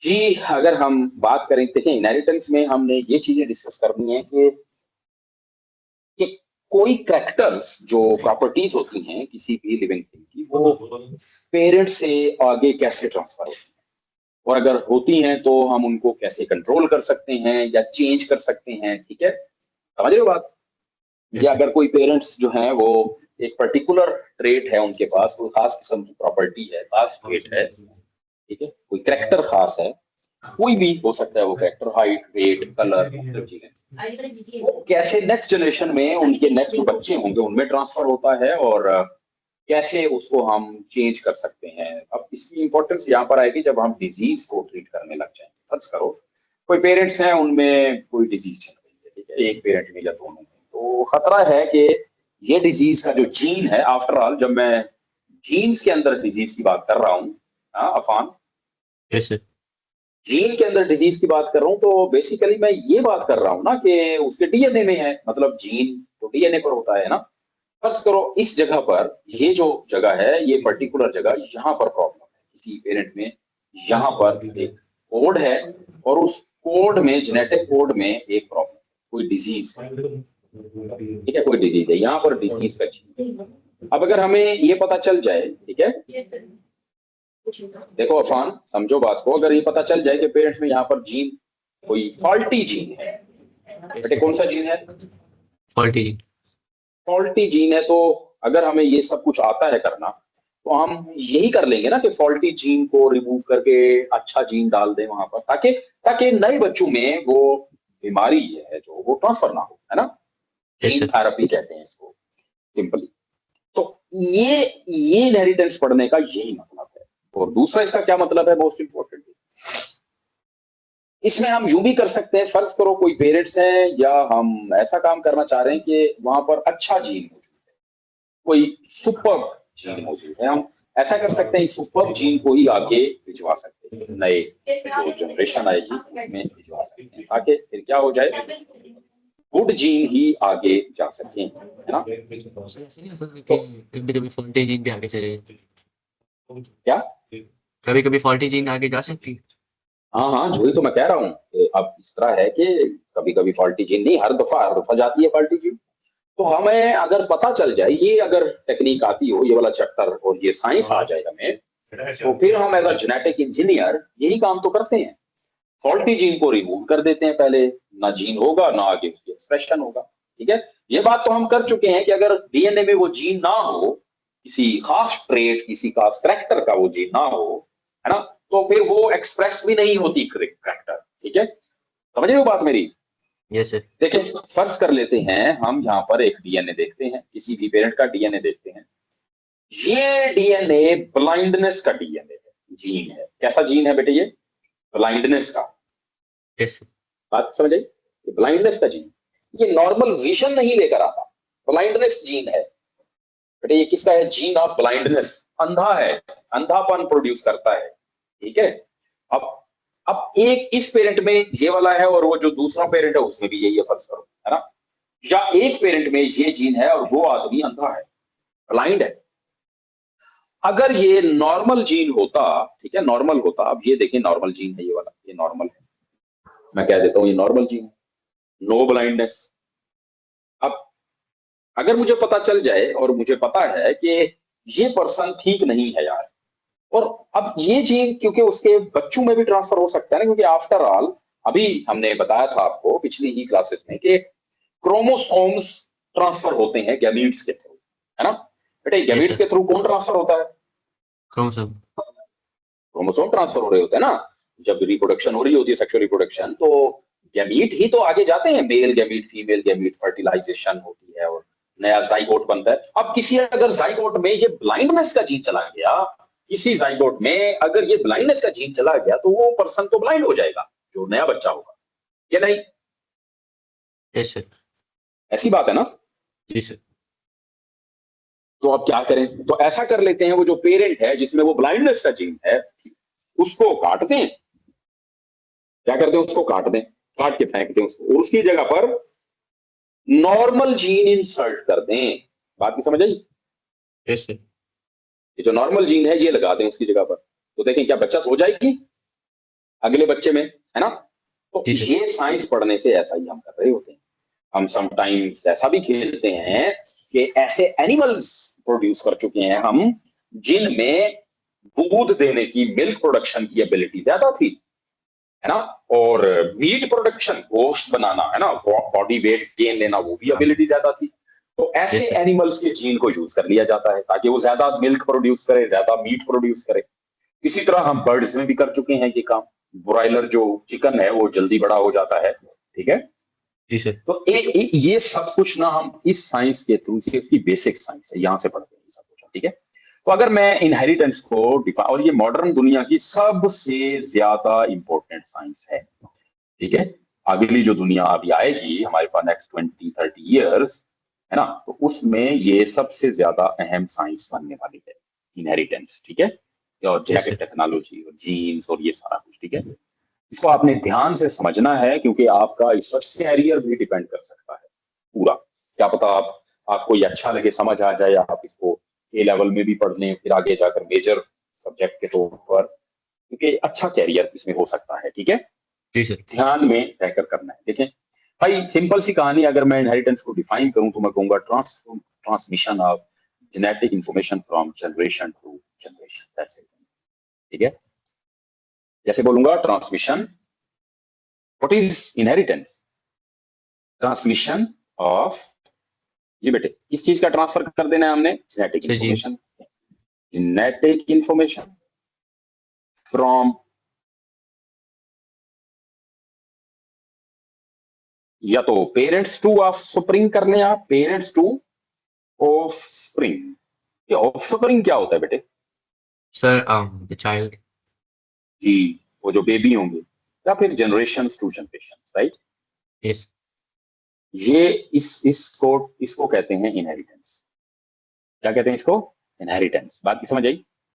जी, अगर हम बात करें, देखें इनहेरिटेंस में हमने ये चीजें डिस्कस करनी है कि कोई कैरेक्टर्स जो प्रॉपर्टीज होती हैं किसी भी लिविंग थिंग की, वो पेरेंट्स से आगे कैसे ट्रांसफर होती हैं, और अगर होती हैं तो हम उनको कैसे कंट्रोल कर सकते हैं या चेंज कर सकते हैं। ठीक है, समझ रहे हो बात? या जैसे अगर कोई पेरेंट्स जो हैं वो एक पर्टिकुलर ट्रेट है, उनके पास कोई खास किस्म की प्रॉपर्टी है, खास ट्रेट है, ठीक है, कोई कैरेक्टर खास है, कोई भी हो सकता है वो कैरेक्टर, हाइट, वेट, कलर, मुख्तलिफ चीजें, वो कैसे नेक्स्ट जनरेशन में उनके नेक्स्ट जो बच्चे होंगे उनमें ट्रांसफर होता है, और कैसे उसको हम चेंज कर सकते हैं। अब इसकी इंपॉर्टेंस यहाँ पर आएगी जब हम डिजीज को ट्रीट करने लग जाएंगे। फर्ज करो कोई पेरेंट्स हैं, उनमें कोई डिजीज चल रही है, ठीक है, एक पेरेंट में या दोनों में, तो खतरा है कि ये डिजीज का जो जीन है, आफ्टर ऑल जब मैं जीन्स के अंदर डिजीज की बात कर रहा हूँ, अफान, जैसे जीन के अंदर डिजीज की बात कर रहा हूँ, तो बेसिकली मैं ये बात कर रहा हूँ ना कि उसके डीएनए में है, मतलब जीन तो डीएनए पर होता है ना। फर्ज करो इस जगह पर, ये जो जगह है, ये पर्टिकुलर जगह, यहाँ पर प्रॉब्लम है किसी पेरेंट में, यहाँ पर एक कोड है, और उस कोड में, जेनेटिक कोड में एक प्रॉब्लम, कोई डिजीज है, ठीक है, कोई डिजीज है, यहाँ पर डिजीज का जीन। अब अगर हमें ये पता चल जाए, ठीक है, देखो अफान, समझो बात को, अगर ये पता चल जाए कि पेरेंट्स में यहाँ पर जीन, कोई फॉल्टी जीन है, बेटे कौन सा जीन है, फॉल्टी। फॉल्टी जीन है, तो अगर हमें ये सब कुछ आता है करना, तो हम यही कर लेंगे ना कि फॉल्टी जीन को रिमूव करके अच्छा जीन डाल दें वहां पर, ताकि ताकि नए बच्चों में वो बीमारी है जो वो ट्रांसफर ना हो, है ना। जीन जैसे थेरेपी कहते हैं इसको सिंपली। तो ये इनहेरिटेंस पढ़ने का यही मतलब है। और दूसरा इसका क्या मतलब है, मोस्ट इंपॉर्टेंट, इसमें हम यूं भी कर सकते हैं, फर्ज करो कोई पेरेंट्स हैं, या हम ऐसा काम करना चाह रहे हैं कि वहां पर अच्छा जीन मौजूद है, कोई सुपर जीन मौजूद है, हम ऐसा कर सकते हैं, सुपर जीन को ही आगे भिजवा सकते हैं, नए जो जनरेशन आएगी उसमें भिजवा सकते हैं, ताकि फिर क्या हो जाए, गुड जीन ही आगे जा सके, है ना। ऐसे नहीं होता कि तो कभी कभी फॉल्टी जीन भी आगे चले, क्या, कभी कभी फॉल्टी जीन आगे जा सकती। हाँ हाँ, वही तो मैं कह रहा हूँ कि अब इस तरह है कि कभी कभी फॉल्टी जीन नहीं, हर दफा जाती है फॉल्टी जीन। तो हमें अगर पता चल जाए, ये अगर टेक्निक आती हो, ये वाला चैप्टर और ये साइंस आ जाए हमें, तो फिर हम एज अ जेनेटिक इंजीनियर यही काम तो करते हैं, फॉल्टी जीन को रिमूव कर देते हैं पहले, ना जीन होगा ना आगे उसकी एक्सप्रेशन होगा। ठीक है, ये बात तो हम कर चुके हैं कि अगर डीएनए में वो जीन ना हो, किसी खास ट्रेट, किसी खास करैक्टर का वो जीन ना हो, है ना, तो फिर वो एक्सप्रेस भी नहीं होती करैक्टर। ठीक है, समझ रहे हो बात मेरी? जैसे देखिए, फर्ज कर लेते हैं हम यहाँ पर एक डीएनए देखते हैं, किसी भी पेरेंट का डीएनए देखते हैं, ये डीएनए ब्लाइंडनेस का डीएनए है, जीन है। कैसा जीन है बेटे ये? ब्लाइंडनेस का। जैसे बात समझ आई? ये ब्लाइंडनेस का जीन, ये नॉर्मल विजन नहीं लेकर आता, ब्लाइंडनेस जीन है बेटे। ये किसका है? जीन ऑफ ब्लाइंडनेस, अंधा है, अंधापन प्रोड्यूस करता है। ठीक है, अब अब एक इस पेरेंट में ये वाला है, और वो जो दूसरा पेरेंट है उसमें भी यही है, फर्ज करो, है ना। या एक पेरेंट में ये जीन है और वो आदमी अंधा है, ब्लाइंड है। अगर ये नॉर्मल जीन होता, ठीक है, नॉर्मल होता, अब ये देखिए नॉर्मल जीन है, ये वाला, ये नॉर्मल है, मैं कह देता हूं ये नॉर्मल जीन, नो ब्लाइंडनेस। अब अगर मुझे पता चल जाए और मुझे पता है कि ये पर्सन ठीक नहीं है यार, और अब ये जीन क्योंकि उसके बच्चों में भी ट्रांसफर हो सकता है ना, क्योंकि आफ्टर ऑल अभी हमने बताया था आपको पिछली ही क्लासेस में कि क्रोमोसोम्स ट्रांसफर होते हैं गैमीट्स के थ्रू, है ना बेटे। गैमीट्स जैसे के थ्रू कौन ट्रांसफर होता है? क्रोमोसोम। क्रोमोसोम ट्रांसफर हो रहे होते हैं ना, जब रिप्रोडक्शन हो रही होती है, सेक्सुअल रिप्रोडक्शन, तो गैमीट ही तो आगे जाते हैं, male gamete, female gamete, fertilisation होती है और नया जाइगोट बनता है। अब किसी अगर जाइगोट में ये ब्लाइंडनेस का जीन चला गया, किसी जाइगोट में अगर ये ब्लाइंडनेस का जीन चला गया, तो वो पर्सन तो ब्लाइंड हो जाएगा, जो नया बच्चा होगा, ये नहीं, जैसे ऐसी बात है ना। जैसे तो अब क्या करें? तो ऐसा कर लेते हैं, वो जो पेरेंट है जिसमें वो ब्लाइंडनेस का जीन है, उसको काट दें। क्या करते हैं? उसको काट दें, काट के फेंक दें उसको, और उसकी जगह पर नॉर्मल जीन इंसर्ट कर दें। बात की समझ आई? जैसे ये जो नॉर्मल जीन है ये लगा दें उसकी जगह पर, तो देखें क्या बचत हो जाएगी। अगले बच्चे में, है ना। तो जी सर। ये साइंस पढ़ने से ऐसा ही हम कर रहे होते हैं। हम समटाइम्स ऐसा भी खेलते हैं कि ऐसे एनिमल्स प्रोड्यूस कर चुके हैं हम जिनमें दूध देने की, मिल्क प्रोडक्शन की एबिलिटी ज्यादा थी, है ना। और मीट प्रोडक्शन, गोश्त बनाना, है ना, बॉडी वेट गेन लेना, वो भी हाँ। एबिलिटी ज्यादा थी। तो ऐसे Yes, sir. एनिमल्स के जीन को यूज कर लिया जाता है ताकि वो ज्यादा मिल्क प्रोड्यूस करे, ज्यादा मीट प्रोड्यूस करे। इसी तरह हम बर्ड्स में भी कर चुके हैं ये काम। ब्रॉयलर जो चिकन है वो जल्दी बड़ा हो जाता है, ठीक है। जी सर। तो ये सब कुछ ना हम इस साइंस के थ्रू, इसकी बेसिक साइंस है, यहाँ से पढ़ते हैं ये सब कुछ, ठीक है। तो अगर मैं इनहेरिटेंस को डिफाइन, और ये मॉडर्न दुनिया की सबसे ज्यादा इंपॉर्टेंट साइंस है, ठीक है। अगली जो दुनिया अभी आएगी हमारे पास नेक्स्ट 20-30 ईयर्स, है ना, तो उसमें ये सबसे ज्यादा अहम साइंस बनने वाली है, इनहेरिटेंस, ठीक है। और Yes, जेनेटिक sir. टेक्नोलॉजी और जीन्स और ये सारा कुछ, ठीक है। इसको आपने ध्यान से समझना है क्योंकि आपका इस पर कैरियर भी डिपेंड कर सकता है पूरा। क्या पता आपको ये अच्छा लगे, समझ आ जाए, आप इसको ए लेवल में भी पढ़ लें, फिर आगे जाकर मेजर सब्जेक्ट के तौर पर, क्योंकि अच्छा कैरियर इसमें हो सकता है, ठीक है। जी सर। ध्यान में रहकर करना है। देखें भाई, सिंपल सी कहानी, अगर मैं इनहेरिटेंस को डिफाइन करूं तो मैं कहूंगा transmission of genetic information from generation to generation, that's it, ठीक है। जैसे बोलूंगा transmission, what is inheritance? Transmission of, ये बेटे किस चीज का ट्रांसफर कर देना है हमने? Genetic sir genes. Information. Genetic information from, या तो पेरेंट्स टू ऑफ स्प्रिंग कर लें आप, पेरेंट्स टू ऑफ स्प्रिंग। ये ऑफ स्प्रिंग क्या होता है बेटे? Sir the child. जी, वो जो बेबी होंगे, या फिर generation to generation, right. Yes. ये इसको इसको कहते हैं इनहेरिटेंस। क्या कहते हैं इसको? इनहेरिटेंस। बात की समझ आई?